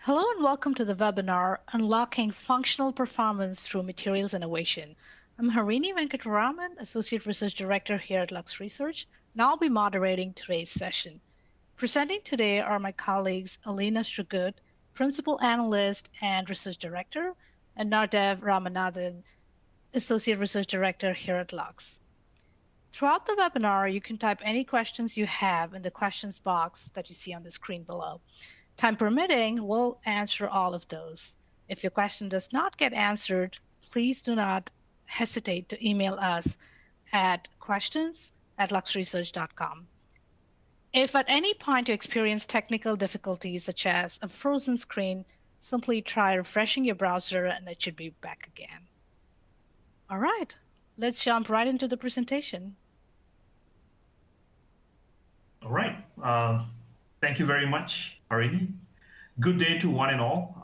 Hello and welcome to the webinar, Unlocking Functional Performance Through Materials Innovation. I'm Harini Venkataraman, Associate Research Director here at Lux Research, and I'll be moderating today's session. Presenting today are my colleagues Alina Stragut, Principal Analyst and Research Director, and Nardev Ramanathan, Associate Research Director here at Lux. Throughout the webinar, you can type any questions you have in the questions box that you see on the screen below. Time permitting, we'll answer all of those. If your question does not get answered, please do not hesitate to email us at questions@luxresearch.com. If at any point you experience technical difficulties such as a frozen screen, simply try refreshing your browser and it should be back again. All right, let's jump right into the presentation. All right. Thank you very much, Harini. Good day to one and all.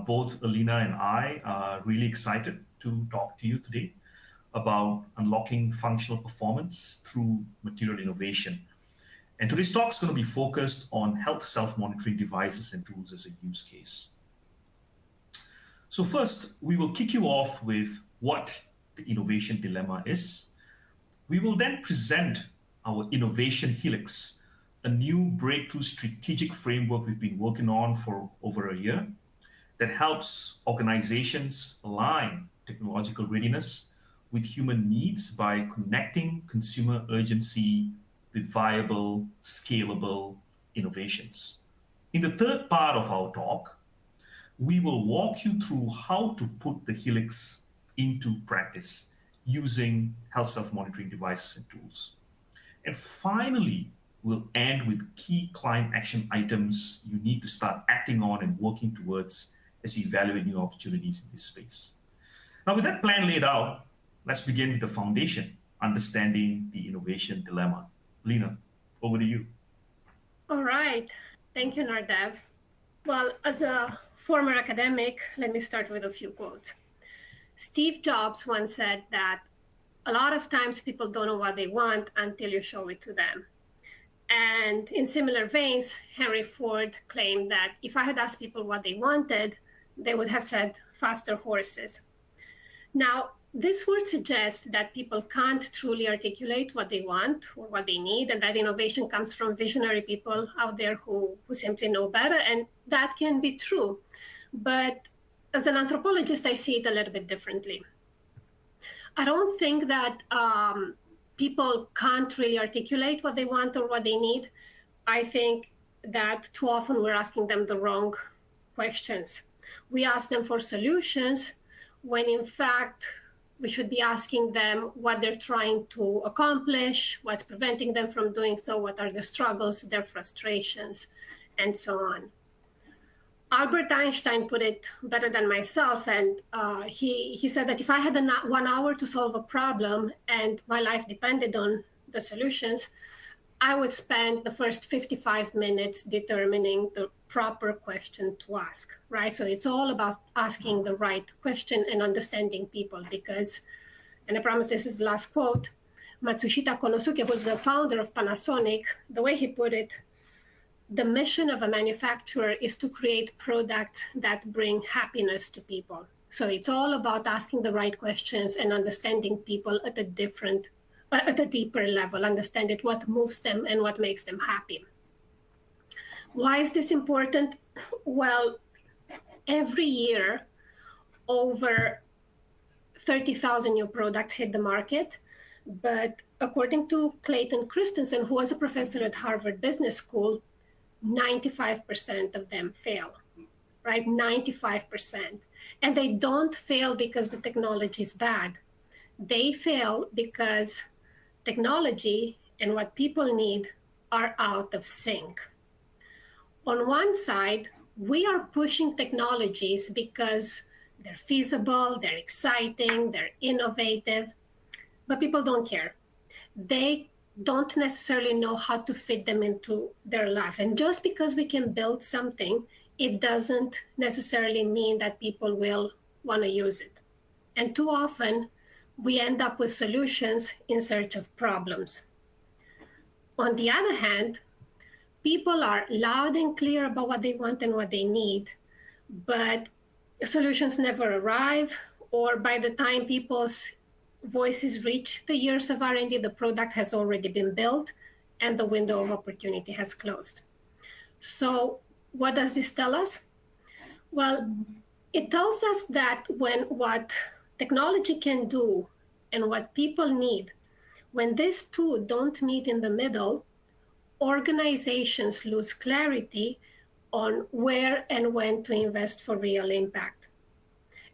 Both Alina and I are really excited to talk to you today about unlocking functional performance through material innovation. And today's talk is going to be focused on health self-monitoring devices and tools as a use case. So first, we will kick you off with what the innovation dilemma is. We will then present our innovation helix, a new breakthrough strategic framework we've been working on for over a year that helps organizations align technological readiness with human needs by connecting consumer urgency with viable, scalable innovations. In the third part of our talk, we will walk you through how to put the helix into practice using health self-monitoring devices and tools. And finally, we'll end with key client action items you need to start acting on and working towards as you evaluate new opportunities in this space. Now, with that plan laid out, let's begin with the foundation, understanding the innovation dilemma. Lena, over to you. All right. Thank you, Nardev. Well, as a former academic, let me start with a few quotes. Steve Jobs once said that a lot of times people don't know what they want until you show it to them. And in similar veins, Henry Ford claimed that if I had asked people what they wanted, they would have said faster horses. Now, this would suggest that people can't truly articulate what they want or what they need, and that innovation comes from visionary people out there who simply know better, and that can be true. But as an anthropologist, I see it a little bit differently. I don't think that people can't really articulate what they want or what they need. I think that too often we're asking them the wrong questions. We ask them for solutions when in fact we should be asking them what they're trying to accomplish, what's preventing them from doing so, what are their struggles, their frustrations, and so on. Albert Einstein put it better than myself, and he said that if I had 1 hour to solve a problem and my life depended on the solutions, I would spend the first 55 minutes determining the proper question to ask, right? So it's all about asking the right question and understanding people because, and I promise this is the last quote, Matsushita Konosuke was the founder of Panasonic. The way he put it, the mission of a manufacturer is to create products that bring happiness to people. So it's all about asking the right questions and understanding people at a deeper level, understand what moves them and what makes them happy. Why is this important? Well, every year, over 30,000 new products hit the market. But according to Clayton Christensen, who was a professor at Harvard Business School, 95% of them fail, right? 95%. And they don't fail because the technology is bad. They fail because technology and what people need are out of sync. On one side, we are pushing technologies because they're feasible, they're exciting, they're innovative, but people don't care. They don't necessarily know how to fit them into their lives. And just because we can build something, it doesn't necessarily mean that people will want to use it. And too often, we end up with solutions in search of problems. On the other hand, people are loud and clear about what they want and what they need, but solutions never arrive, or by the time people's voices reach the years of R&D, the product has already been built and the window of opportunity has closed. So what does this tell us? Well, it tells us that when what technology can do and what people need, when these two don't meet in the middle, organizations lose clarity on where and when to invest for real impact.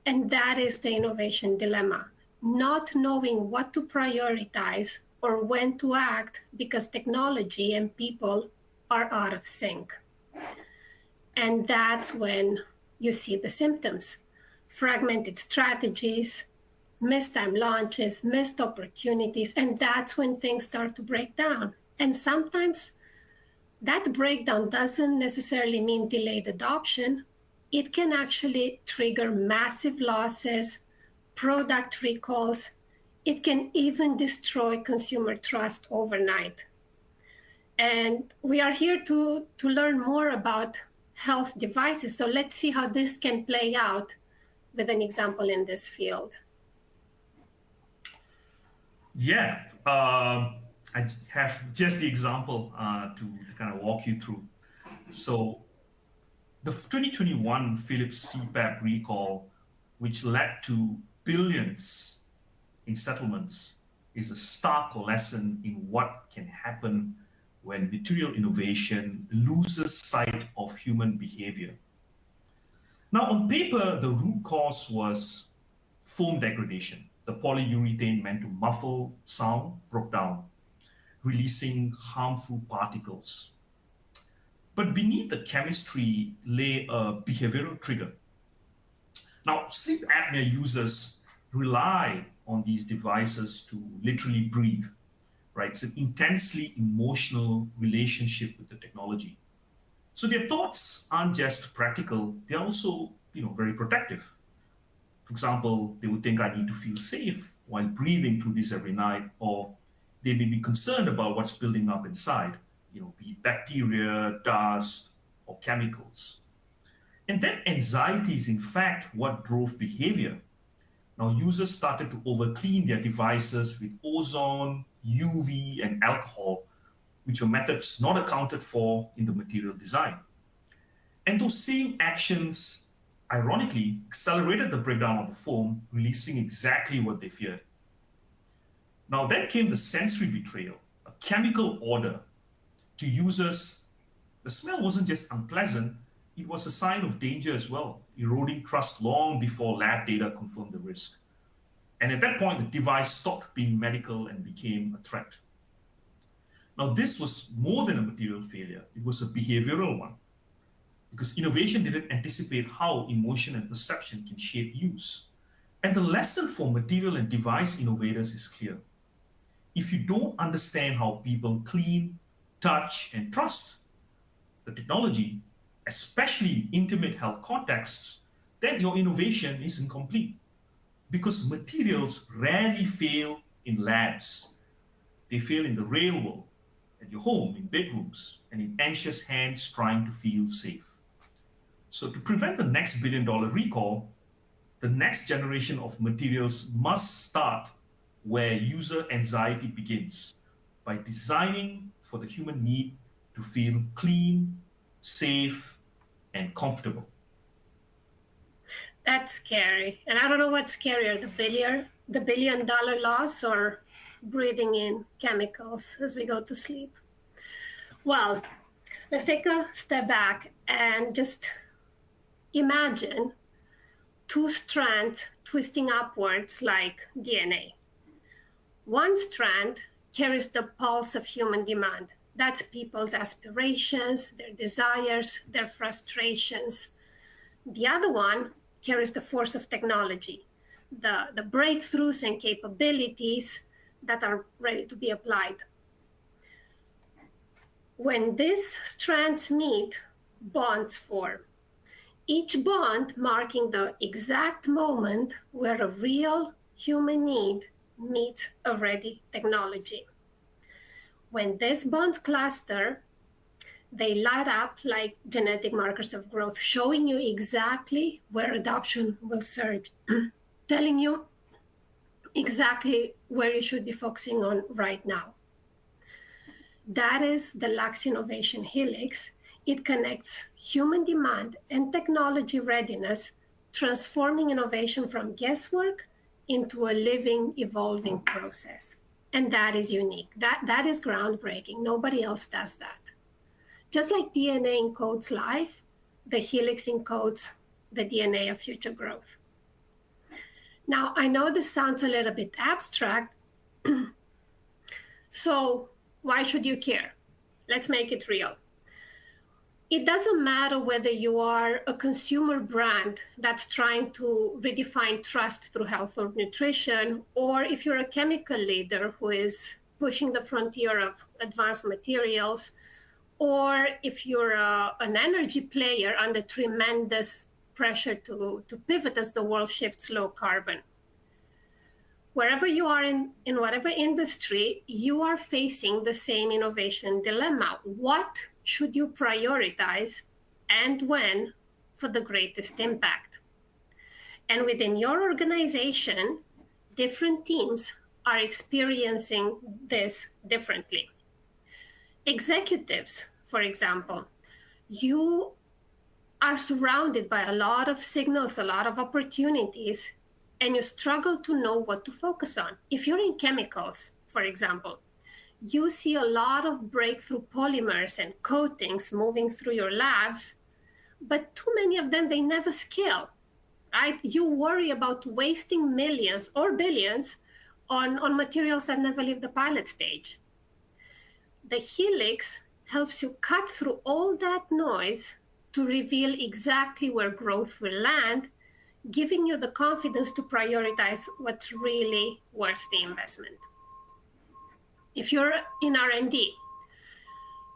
And that is the innovation dilemma, not knowing what to prioritize or when to act because technology and people are out of sync. And that's when you see the symptoms: fragmented strategies, missed time launches, missed opportunities, and that's when things start to break down. And sometimes that breakdown doesn't necessarily mean delayed adoption. It can actually trigger massive losses, product recalls. It can even destroy consumer trust overnight. And we are here to learn more about health devices. So let's see how this can play out with an example in this field. Yeah, I have just the example to kind of walk you through. So the 2021 Philips CPAP recall, which led to billions in settlements, is a stark lesson in what can happen when material innovation loses sight of human behavior. Now, on paper, the root cause was foam degradation. The polyurethane meant to muffle sound broke down, releasing harmful particles. But beneath the chemistry lay a behavioral trigger. Now, sleep apnea users rely on these devices to literally breathe, right? It's an intensely emotional relationship with the technology. So their thoughts aren't just practical, they're also, very protective. For example, they would think I need to feel safe while breathing through this every night, or they may be concerned about what's building up inside, be it bacteria, dust, or chemicals. And that anxiety is, in fact, what drove behavior. Now, users started to overclean their devices with ozone, UV, and alcohol, which are methods not accounted for in the material design. And those same actions, ironically, accelerated the breakdown of the foam, releasing exactly what they feared. Now, then came the sensory betrayal, a chemical order. To users, the smell wasn't just unpleasant, it was a sign of danger as well, eroding trust long before lab data confirmed the risk. And at that point, the device stopped being medical and became a threat. Now, this was more than a material failure, it was a behavioral one, because innovation didn't anticipate how emotion and perception can shape use. And the lesson for material and device innovators is clear. If you don't understand how people clean, touch, and trust the technology, especially in intimate health contexts, then your innovation is incomplete. Because materials rarely fail in labs, they fail in the real world, at your home, in bedrooms, and in anxious hands trying to feel safe. So, to prevent the next billion-dollar recall, the next generation of materials must start where user anxiety begins, by designing for the human need to feel clean, safe, and comfortable. That's scary. And I don't know what's scarier, the billion dollar loss or breathing in chemicals as we go to sleep. Well, let's take a step back and just imagine two strands twisting upwards like DNA. One strand carries the pulse of human demand. That's people's aspirations, their desires, their frustrations. The other one carries the force of technology, the breakthroughs and capabilities that are ready to be applied. When these strands meet, bonds form, each bond marking the exact moment where a real human need meets a ready technology. When these bonds cluster, They light up like genetic markers of growth, showing you exactly where adoption will surge, telling you exactly where you should be focusing on right now. That is the Lux Innovation Helix. It connects human demand and technology readiness, transforming innovation from guesswork into a living, evolving process. And that is unique. That is groundbreaking. Nobody else does that. Just like DNA encodes life, the Helix encodes the DNA of future growth. Now, I know this sounds a little bit abstract, so why should you care? Let's make it real. It doesn't matter whether you are a consumer brand that's trying to redefine trust through health or nutrition, or if you're a chemical leader who is pushing the frontier of advanced materials, or if you're an energy player under tremendous pressure to pivot as the world shifts low carbon. Wherever you are in whatever industry, you are facing the same innovation dilemma. What should you prioritize and when for the greatest impact? And within your organization, different teams are experiencing this differently. Executives, for example, you are surrounded by a lot of signals, a lot of opportunities, and you struggle to know what to focus on. If you're in chemicals, for example, you see a lot of breakthrough polymers and coatings moving through your labs, but too many of them, they never scale, right? You worry about wasting millions or billions on materials that never leave the pilot stage. The Helix helps you cut through all that noise to reveal exactly where growth will land, giving you the confidence to prioritize what's really worth the investment. If you're in R&D,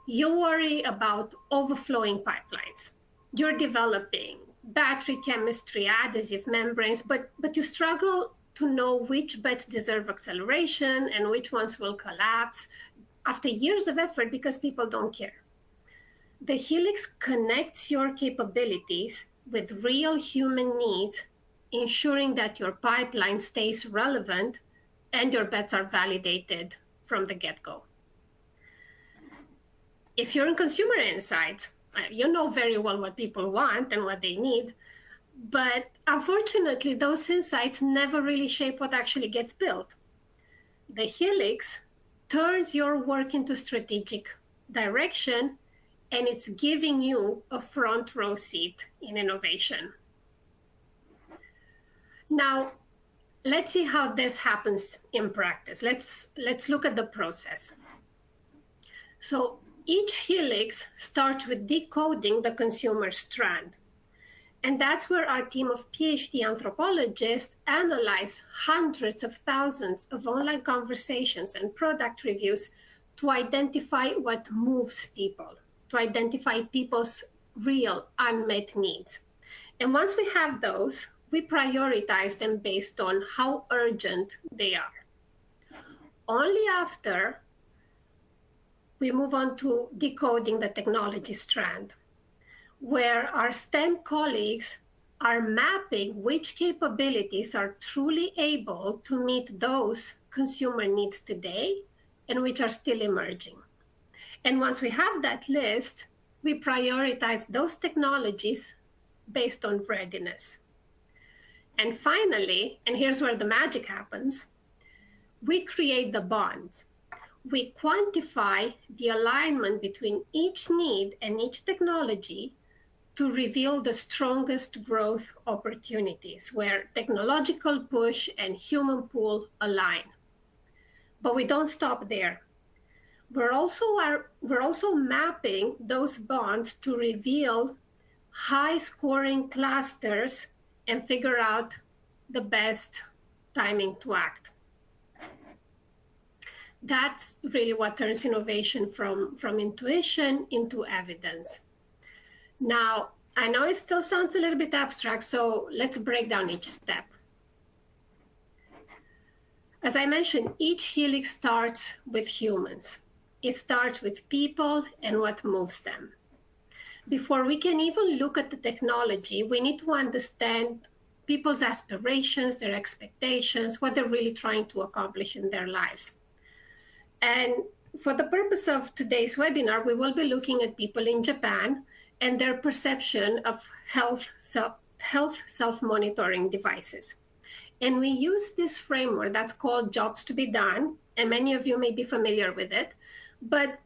you worry about overflowing pipelines. You're developing battery chemistry, adhesive membranes, but you struggle to know which bets deserve acceleration and which ones will collapse after years of effort because people don't care. The Helix connects your capabilities with real human needs, ensuring that your pipeline stays relevant and your bets are validated from the get-go. If you're in consumer insights, you know very well what people want and what they need, but unfortunately, those insights never really shape what actually gets built. The Helix turns your work into strategic direction, and it's giving you a front row seat in innovation. Now, let's see how this happens in practice. Let's look at the process. So each Helix starts with decoding the consumer strand. And that's where our team of PhD anthropologists analyze hundreds of thousands of online conversations and product reviews to identify what moves people, to identify people's real unmet needs. And once we have those, we prioritize them based on how urgent they are. Only after we move on to decoding the technology strand, where our STEM colleagues are mapping which capabilities are truly able to meet those consumer needs today and which are still emerging. And once we have that list, we prioritize those technologies based on readiness. And finally, and here's where the magic happens, we create the bonds. We quantify the alignment between each need and each technology to reveal the strongest growth opportunities where technological push and human pull align. But we don't stop there. We're also mapping those bonds to reveal high-scoring clusters and figure out the best timing to act. That's really what turns innovation from intuition into evidence. Now, I know it still sounds a little bit abstract, so let's break down each step. As I mentioned, each Helix starts with humans. It starts with people and what moves them. Before we can even look at the technology, we need to understand people's aspirations, their expectations, what they're really trying to accomplish in their lives. And for the purpose of today's webinar, we will be looking at people in Japan and their perception of health self-monitoring devices. And we use this framework that's called jobs to be done, and many of you may be familiar with it. But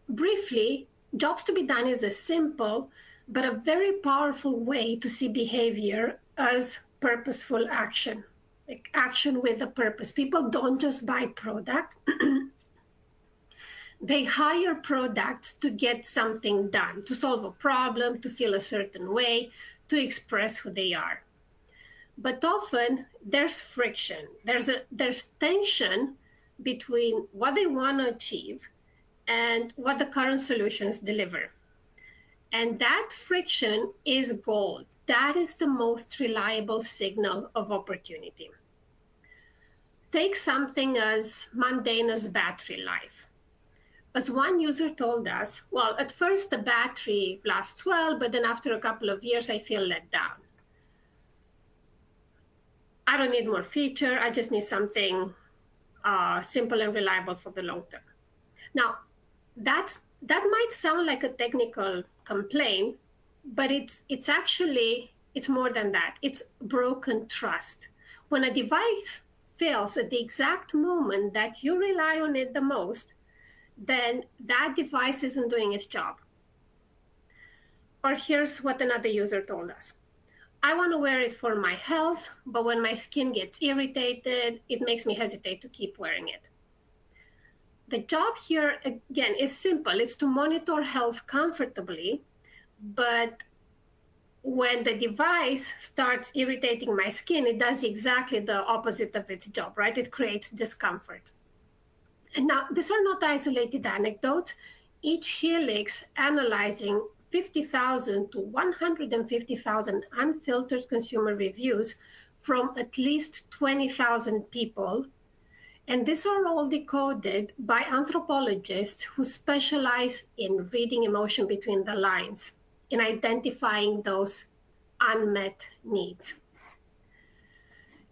briefly, jobs to be done is a simple but a very powerful way to see behavior as purposeful action, like action with a purpose. People don't just buy product. They hire products to get something done, to solve a problem, to feel a certain way, to express who they are. But often there's friction. There's tension between what they want to achieve and what the current solutions deliver. And that friction is gold. That is the most reliable signal of opportunity. Take something as mundane as battery life. As one user told us, well, at first the battery lasts well, but then after a couple of years, I feel let down. I don't need more feature. I just need something simple and reliable for the long term. Now, that might sound like a technical complaint, but it's more than that. It's broken trust. When a device fails at the exact moment that you rely on it the most, then that device isn't doing its job. Or here's what another user told us. I want to wear it for my health, but when my skin gets irritated, it makes me hesitate to keep wearing it. The job here, again, is simple. It's to monitor health comfortably, but when the device starts irritating my skin, it does exactly the opposite of its job, right? It creates discomfort. And now, these are not isolated anecdotes. Each Helix analyzing 50,000 to 150,000 unfiltered consumer reviews from at least 20,000 people. And these are all decoded by anthropologists who specialize in reading emotion between the lines, in identifying those unmet needs.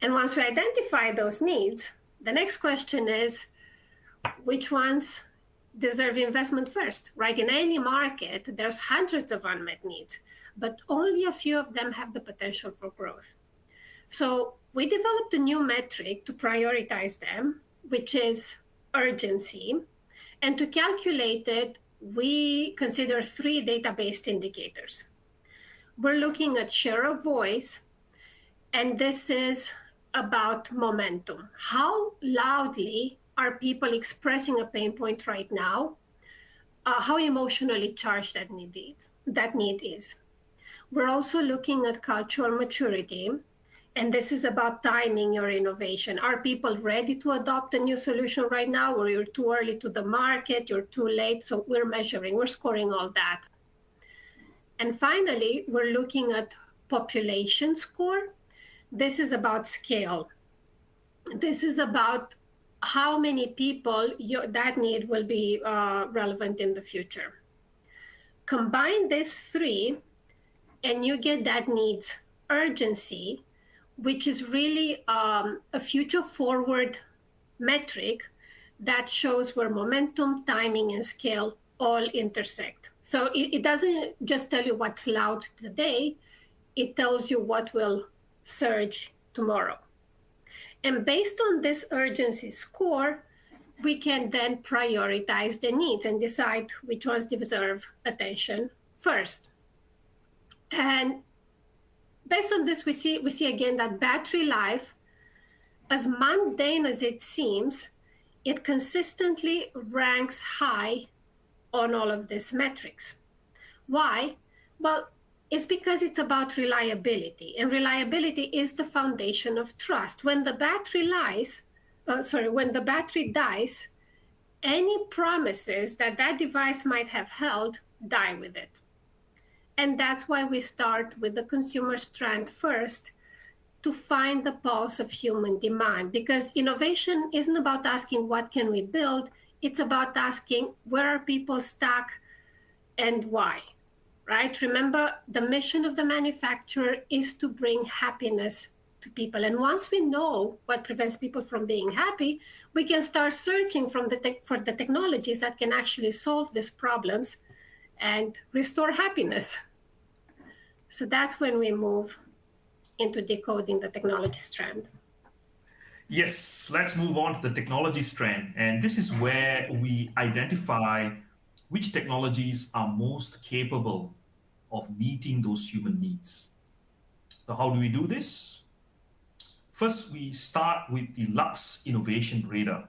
And once we identify those needs, the next question is, which ones deserve investment first, right? In any market, there's hundreds of unmet needs, but only a few of them have the potential for growth. So we developed a new metric to prioritize them, which is urgency. And to calculate it, we consider 3 data-based indicators. We're looking at share of voice, and this is about momentum. How loudly are people expressing a pain point right now? How emotionally charged that need is. We're also looking at cultural maturity, and this is about timing your innovation. Are people ready to adopt a new solution right now, or you're too early to the market, you're too late? So we're measuring, we're scoring all that. And finally, we're looking at population score. This is about scale. This is about how many people that need will be relevant in the future. Combine these 3, and you get that needs urgency, which is really a future-forward metric that shows where momentum, timing, and scale all intersect. So it doesn't just tell you what's loud today, it tells you what will surge tomorrow. And based on this urgency score, we can then prioritize the needs and decide which ones deserve attention first. And based on this, we see again that battery life, as mundane as it seems, it consistently ranks high on all of these metrics. Why? Well, it's because it's about reliability, and reliability is the foundation of trust. When the battery dies, any promises that device might have held die with it. And that's why we start with the consumer strand first, to find the pulse of human demand, because innovation isn't about asking what can we build, it's about asking where are people stuck and why, right? Remember, the mission of the manufacturer is to bring happiness to people. And once we know what prevents people from being happy, we can start searching for the technologies that can actually solve these problems and restore happiness. So that's when we move into decoding the technology strand. Yes, let's move on to the technology strand. And this is where we identify which technologies are most capable of meeting those human needs. So, how do we do this? First, we start with the Lux Innovation Radar,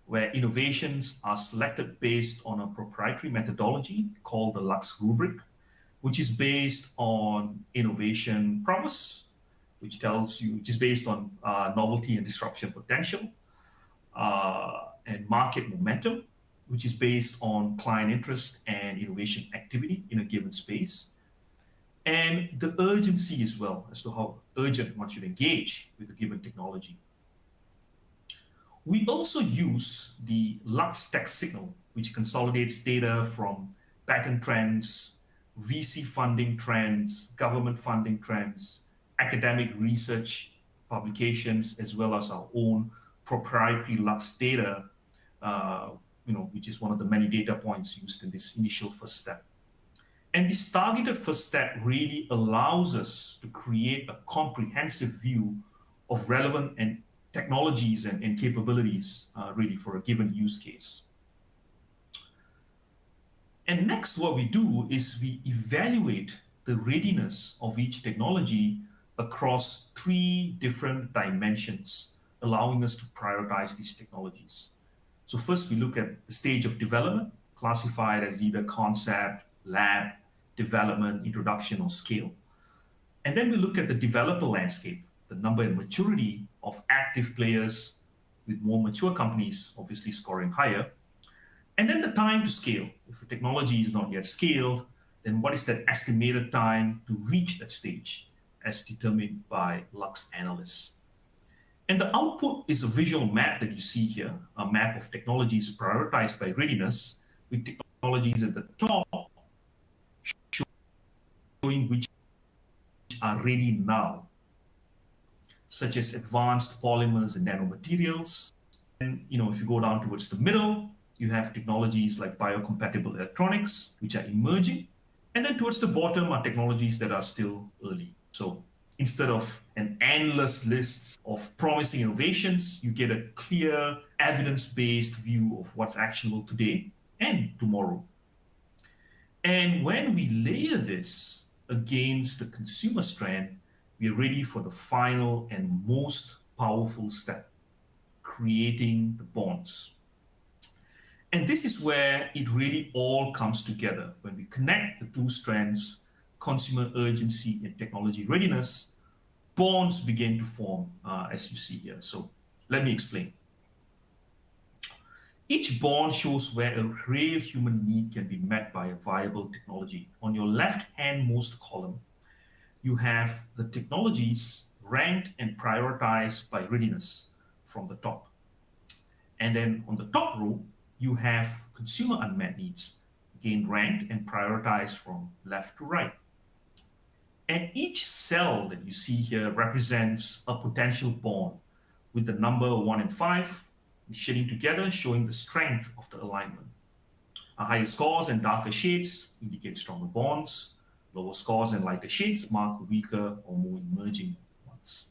where innovations are selected based on a proprietary methodology called the Lux Rubric, which is based on innovation prowess, which is based on novelty and disruption potential, and market momentum, which is based on client interest and innovation activity in a given space, and the urgency as well as to how urgent one should engage with a given technology. We also use the Lux Tech Signal, which consolidates data from patent trends, VC funding trends, government funding trends, academic research publications, as well as our own proprietary Lux data, uh, which is one of the many data points used in this initial first step. And this targeted first step really allows us to create a comprehensive view of relevant and technologies and capabilities really for a given use case. And next, what we do is we evaluate the readiness of each technology across three different dimensions, allowing us to prioritize these technologies. So first, we look at the stage of development, classified as either concept, lab, development, introduction, or scale. And then we look at the developer landscape, the number and maturity of active players, with more mature companies obviously scoring higher. And then the time to scale. If a technology is not yet scaled, then what is that estimated time to reach that stage as determined by Lux analysts? And the output is a visual map that you see here, a map of technologies prioritized by readiness, with technologies at the top showing which are ready now, such as advanced polymers and nanomaterials. And if you go down towards the middle, you have technologies like biocompatible electronics, which are emerging. And then towards the bottom are technologies that are still early. So instead of an endless list of promising innovations, you get a clear evidence-based view of what's actionable today and tomorrow. And when we layer this against the consumer strand, we are ready for the final and most powerful step, creating the bonds. And this is where it really all comes together. When we connect the two strands, consumer urgency and technology readiness, bonds begin to form, as you see here. So let me explain. Each bond shows where a real human need can be met by a viable technology. On your left-hand most column, you have the technologies ranked and prioritized by readiness from the top. And then on the top row, you have consumer unmet needs, again ranked and prioritized from left to right. And each cell that you see here represents a potential bond with the number 1 and 5 shading together, showing the strength of the alignment. Higher scores and darker shades indicate stronger bonds. Lower scores and lighter shades mark weaker or more emerging ones.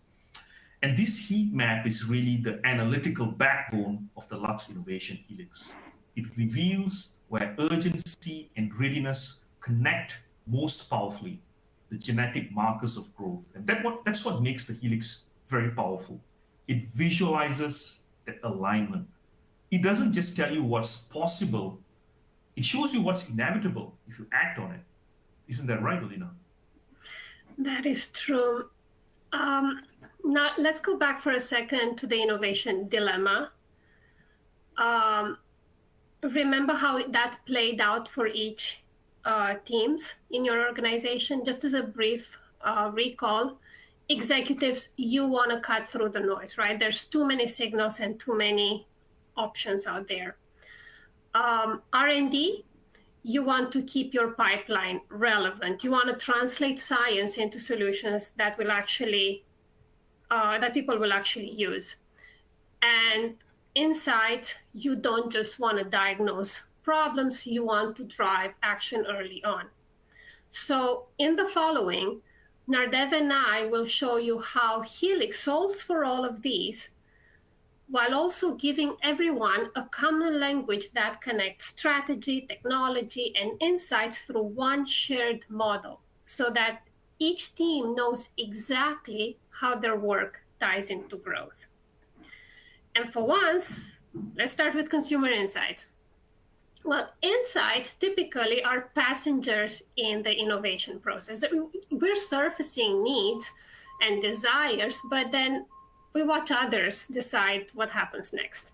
And this heat map is really the analytical backbone of the Lux Innovation Helix. It reveals where urgency and readiness connect most powerfully, the genetic markers of growth. And that's what makes the Helix very powerful. It visualizes that alignment. It doesn't just tell you what's possible, it shows you what's inevitable if you act on it. Isn't that right, Alina? That is true. Now, let's go back for a second to the innovation dilemma. Remember how that played out for each teams in your organization? Just as a brief recall, executives, you want to cut through the noise, right? There's too many signals and too many options out there. R&D, you want to keep your pipeline relevant. You want to translate science into solutions that will actually that people will actually use. And insights, you don't just want to diagnose problems, you want to drive action early on. So in the following, Nardev and I will show you how Helix solves for all of these while also giving everyone a common language that connects strategy, technology, and insights through one shared model so that each team knows exactly how their work ties into growth. And for once, let's start with consumer insights. Well, insights typically are passengers in the innovation process. We're surfacing needs and desires, but then we watch others decide what happens next,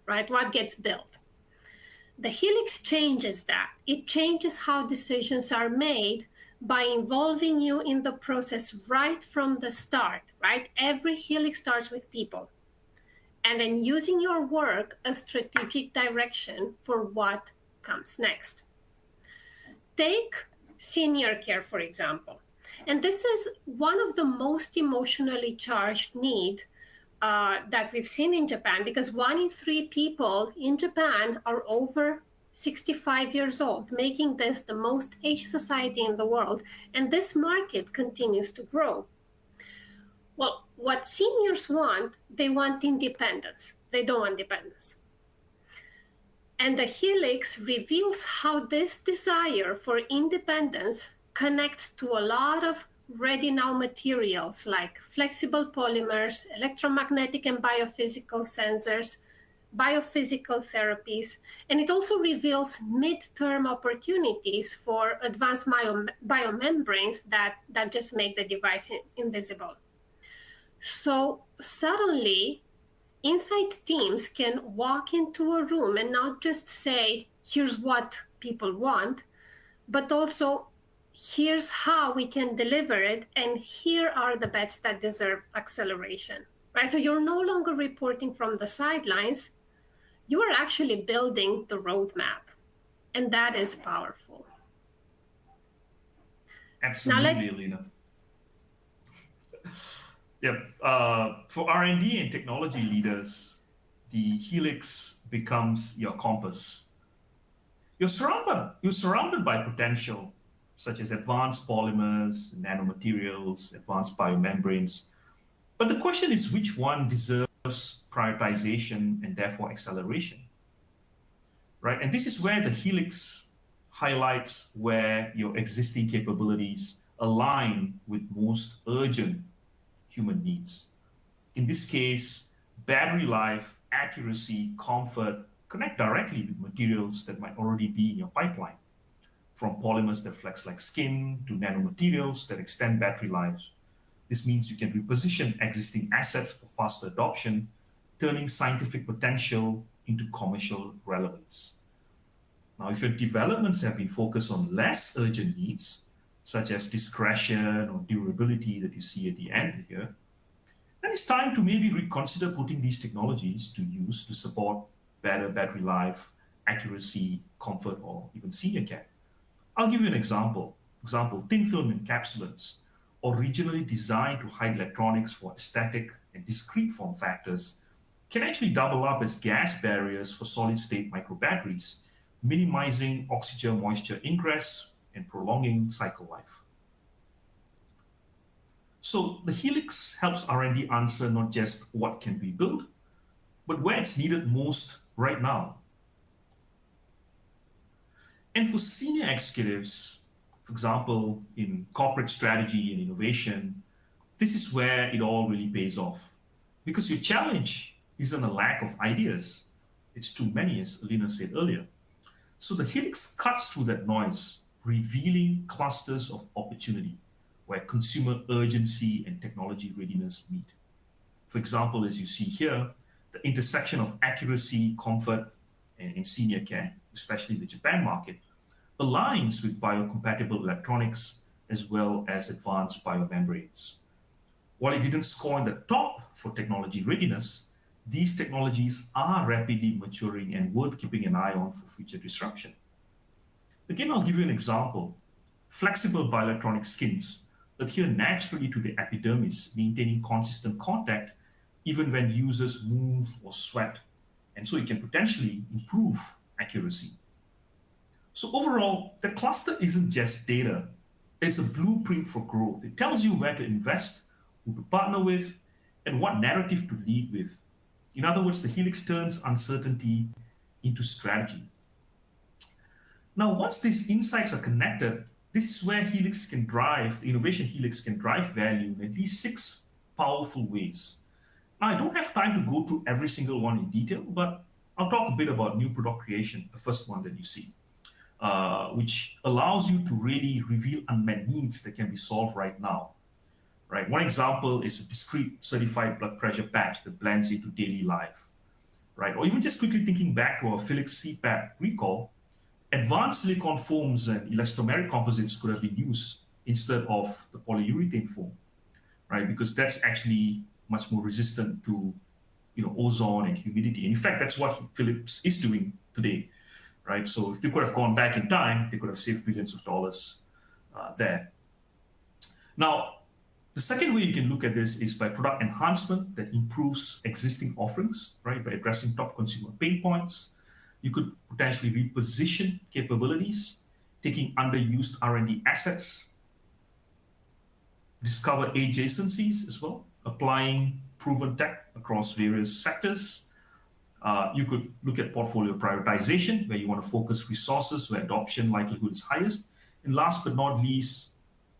right? What gets built. The Helix changes that. It changes how decisions are made by involving you in the process right from the start, right? Every Helix starts with people. And then using your work as strategic direction for what comes next. Take senior care, for example. And this is one of the most emotionally charged needs that we've seen in Japan, because 1 in 3 people in Japan are over 65 years old, making this the most aged society in the world. And this market continues to grow. Well, what seniors want, they want independence. They don't want dependence. And the Helix reveals how this desire for independence connects to a lot of ready now materials like flexible polymers, electromagnetic and biophysical sensors, biophysical therapies, and it also reveals midterm opportunities for advanced biomembranes that just make the device invisible. So suddenly, insights teams can walk into a room and not just say, here's what people want, but also, here's how we can deliver it, and here are the bets that deserve acceleration, right? So you're no longer reporting from the sidelines, you are actually building the roadmap, and that is powerful. Absolutely, Alina. Yep. For R&D and technology leaders, the Helix becomes your compass. You're surrounded by potential, such as advanced polymers, nanomaterials, advanced biomembranes. But the question is which one deserves prioritization and therefore acceleration, right? And this is where the Helix highlights where your existing capabilities align with most urgent human needs. In this case, battery life, accuracy, comfort connect directly with materials that might already be in your pipeline, from polymers that flex like skin to nanomaterials that extend battery lives. This means you can reposition existing assets for faster adoption, turning scientific potential into commercial relevance. Now, if your developments have been focused on less urgent needs, such as discretion or durability that you see at the end here, then it's time to maybe reconsider putting these technologies to use to support better battery life, accuracy, comfort, or even senior care. I'll give you an example. Thin film encapsulants, originally designed to hide electronics for aesthetic and discrete form factors, can actually double up as gas barriers for solid-state microbatteries, minimizing oxygen-moisture ingress and prolonging cycle life. So the Helix helps R&D answer not just what can be built, but where it's needed most right now. And for senior executives, for example, in corporate strategy and innovation, this is where it all really pays off. Because your challenge isn't a lack of ideas, it's too many, as Alina said earlier. So the Helix cuts through that noise, revealing clusters of opportunity where consumer urgency and technology readiness meet. For example, as you see here, the intersection of accuracy, comfort, and in senior care, especially the Japan market, aligns with biocompatible electronics as well as advanced biomembranes. While it didn't score in the top for technology readiness, these technologies are rapidly maturing and worth keeping an eye on for future disruption. Again, I'll give you an example. Flexible bioelectronic skins adhere naturally to the epidermis, maintaining consistent contact even when users move or sweat. And so it can potentially improve accuracy. So overall, the cluster isn't just data, it's a blueprint for growth. It tells you where to invest, who to partner with, and what narrative to lead with. In other words, the helix turns uncertainty into strategy. Now, once these insights are connected, this is where Helix can drive, the innovation Helix can drive value in at least six powerful ways. Now, I don't have time to go through every single one in detail, but I'll talk a bit about new product creation, the first one that you see, which allows you to really reveal unmet needs that can be solved right now. Right. One example is a discrete certified blood pressure patch that blends into daily life. Right. Or even just quickly thinking back to our Felix CPAP recall, advanced silicon foams and elastomeric composites could have been used instead of the polyurethane foam, right? Because that's actually much more resistant to, ozone and humidity. And in fact, that's what Philips is doing today, right? So if they could have gone back in time, they could have saved billions of dollars there. Now, the second way you can look at this is by product enhancement that improves existing offerings, right? By addressing top consumer pain points. You could potentially reposition capabilities, taking underused R&D assets, discover adjacencies as well, applying proven tech across various sectors. You could look at portfolio prioritization, where you want to focus resources where adoption likelihood is highest. And last but not least,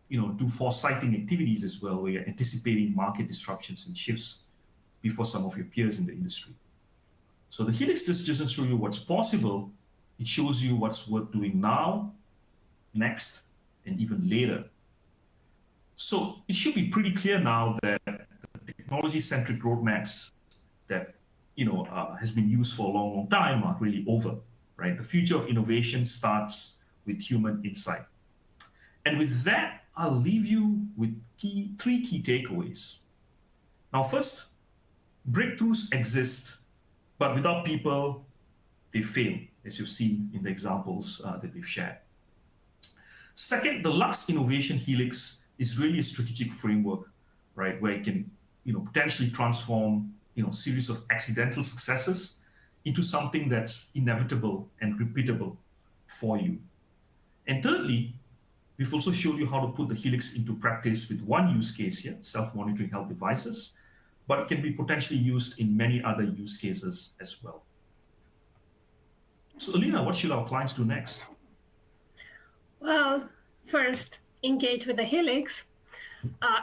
do foresighting activities as well, where you're anticipating market disruptions and shifts before some of your peers in the industry. So the Helix just doesn't show you what's possible. It shows you what's worth doing now, next, and even later. So it should be pretty clear now that the technology-centric roadmaps that has been used for a long, long time are really over, right? The future of innovation starts with human insight. And with that, I'll leave you with three key takeaways. Now, first, breakthroughs exist, but without people, they fail, as you've seen in the examples that we've shared. Second, the Lux Innovation Helix is really a strategic framework, right, where it can, potentially transform, series of accidental successes into something that's inevitable and repeatable for you. And thirdly, we've also showed you how to put the Helix into practice with one use case here, self-monitoring health devices, but it can be potentially used in many other use cases as well. So, Alina, what should our clients do next? Well, first, engage with the Helix.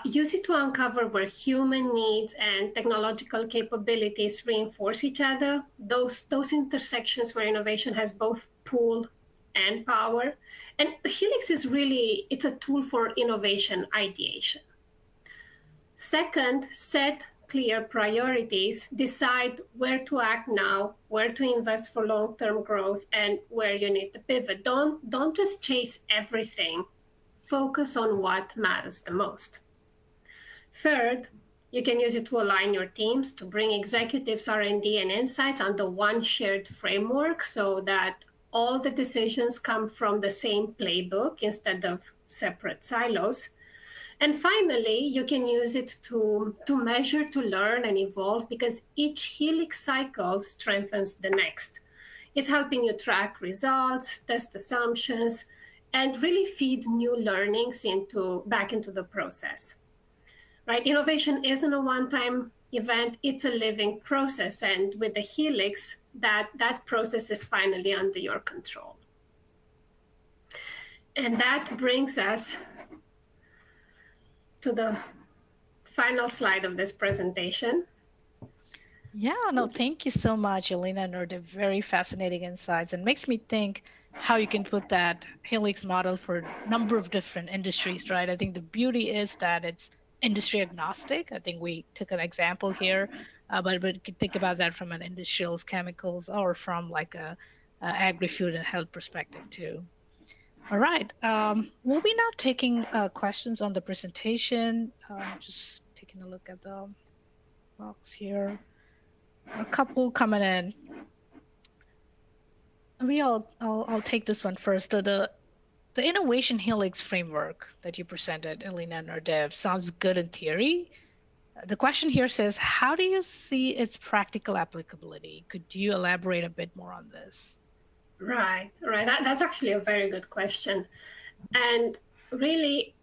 Use it to uncover where human needs and technological capabilities reinforce each other, those intersections where innovation has both pull and power. And the Helix is really, it's a tool for innovation ideation. Second, set clear priorities, decide where to act now, where to invest for long-term growth, and where you need to pivot. Don't just chase everything. Focus on what matters the most. Third, you can use it to align your teams, to bring executives, R&D, and insights under one shared framework so that all the decisions come from the same playbook instead of separate silos. And finally, you can use it to measure, to learn, and evolve, because each Helix cycle strengthens the next. It's helping you track results, test assumptions, and really feed new learnings back into the process. Right? Innovation isn't a one-time event, it's a living process. And with the Helix, that process is finally under your control. And that brings us to the final slide of this presentation. Yeah, no, thank you so much, Elena and Nerd. Very fascinating insights, and makes me think how you can put that Helix model for a number of different industries, right? I think the beauty is that it's industry agnostic. I think we took an example here, but we could think about that from an industrials, chemicals, or from like a agri-food and health perspective too. All right, we'll be now taking questions on the presentation. Just taking a look at the box here. A couple coming in. Maybe I'll take this one first. The innovation helix framework that you presented, Elena and Nardev, sounds good in theory. The question here says, how do you see its practical applicability? Could you elaborate a bit more on this? Right. That's actually a very good question. And really,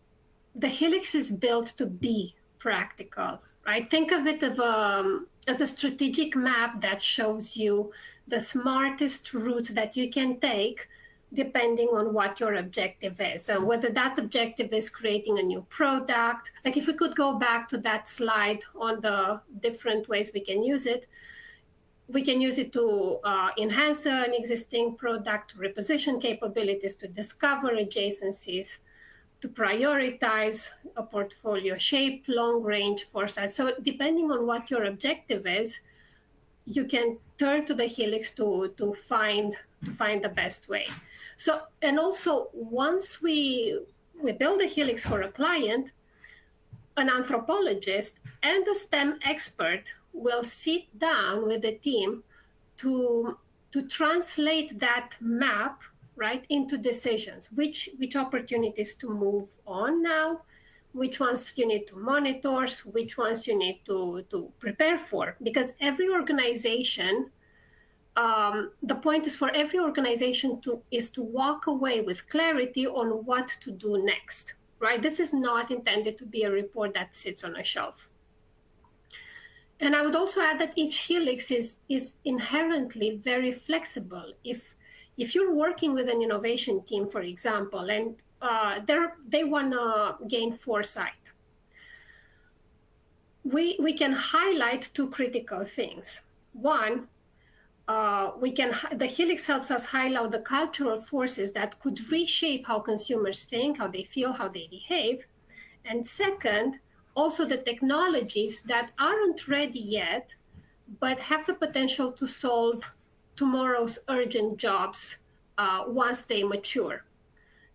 the helix is built to be practical, right? Think of it as a strategic map that shows you the smartest routes that you can take depending on what your objective is. So whether that objective is creating a new product, like if we could go back to that slide on the different ways we can use it, we can use it to enhance an existing product, to reposition capabilities, to discover adjacencies, to prioritize a portfolio shape, long range foresight. So depending on what your objective is, you can turn to the helix to find the best way. So, and also once we build a helix for a client, an anthropologist and a STEM expert will sit down with the team to translate that map, right, into decisions. Which opportunities to move on now, which ones you need to monitor, which ones you need to prepare for. Because every organization, the point is for every organization to walk away with clarity on what to do next, right? This is not intended to be a report that sits on a shelf. And I would also add that each helix is inherently very flexible. If you're working with an innovation team, for example, and they want to gain foresight, we can highlight two critical things. One, the helix helps us highlight the cultural forces that could reshape how consumers think, how they feel, how they behave. And second, also the technologies that aren't ready yet, but have the potential to solve tomorrow's urgent jobs once they mature.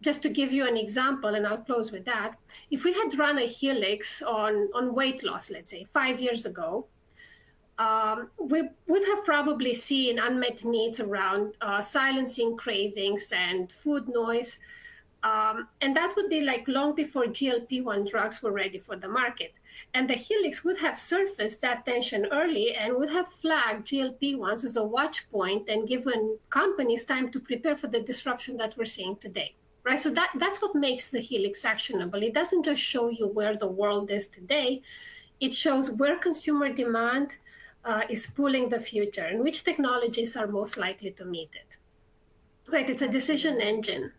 Just to give you an example, and I'll close with that, if we had run a helix on weight loss, let's say 5 years ago, we would have probably seen unmet needs around silencing cravings and food noise. And that would be like long before GLP-1 drugs were ready for the market. And the helix would have surfaced that tension early and would have flagged GLP-1s as a watch point and given companies time to prepare for the disruption that we're seeing today. Right? So that's what makes the helix actionable. It doesn't just show you where the world is today. It shows where consumer demand is pulling the future and which technologies are most likely to meet it. Right? It's a decision engine.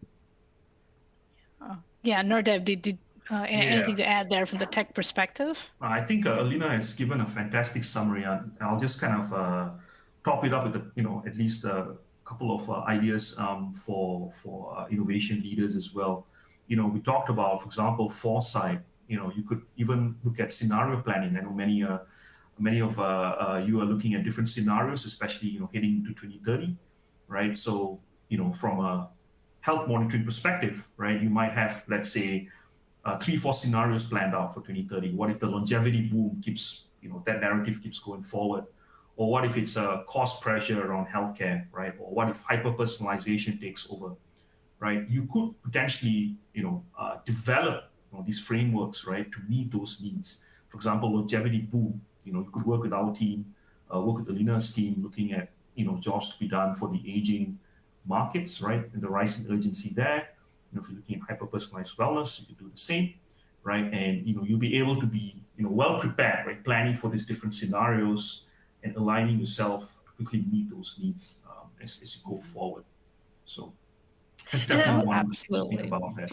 Yeah, Nardev, did anything to add there from the tech perspective? I think Alina has given a fantastic summary, and I'll just kind of top it up with at least a couple of ideas for innovation leaders as well. We talked about, for example, foresight. You could even look at scenario planning. I know many of you are looking at different scenarios, especially heading into 2030, right? So from a health monitoring perspective, right, you might have, let's say, 3-4 scenarios planned out for 2030. What if the longevity boom keeps, that narrative keeps going forward? Or what if it's a cost pressure around healthcare, right? Or what if hyper-personalization takes over, right? You could potentially, develop these frameworks, right, to meet those needs. For example, longevity boom, you could work with our team, work with Alina's team, looking at, jobs to be done for the aging markets, right? And the rising urgency there. If you're looking at hyper-personalized wellness, you can do the same, right? And you'll be able to be well prepared, right? Planning for these different scenarios and aligning yourself to quickly meet those needs as you go forward. So that's definitely one to speak about that.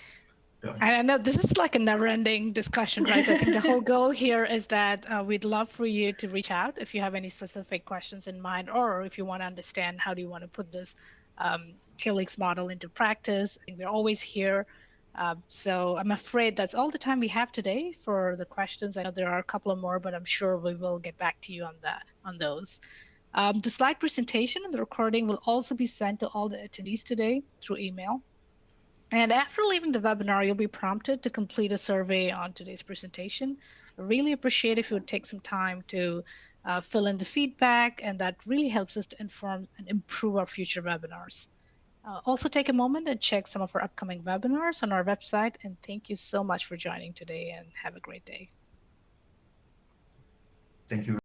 Yeah. And I know this is like a never-ending discussion, right? So I think the whole goal here is that we'd love for you to reach out if you have any specific questions in mind, or if you want to understand how do you want to put this helix model into practice. We're always here. So I'm afraid that's all the time we have today for the questions. I know there are a couple of more, but I'm sure we will get back to you on those. The slide presentation and the recording will also be sent to all the attendees today through email. And after leaving the webinar, you'll be prompted to complete a survey on today's presentation. I really appreciate if you would take some time to fill in the feedback, and that really helps us to inform and improve our future webinars. Also, take a moment and check some of our upcoming webinars on our website. And thank you so much for joining today, and have a great day. Thank you.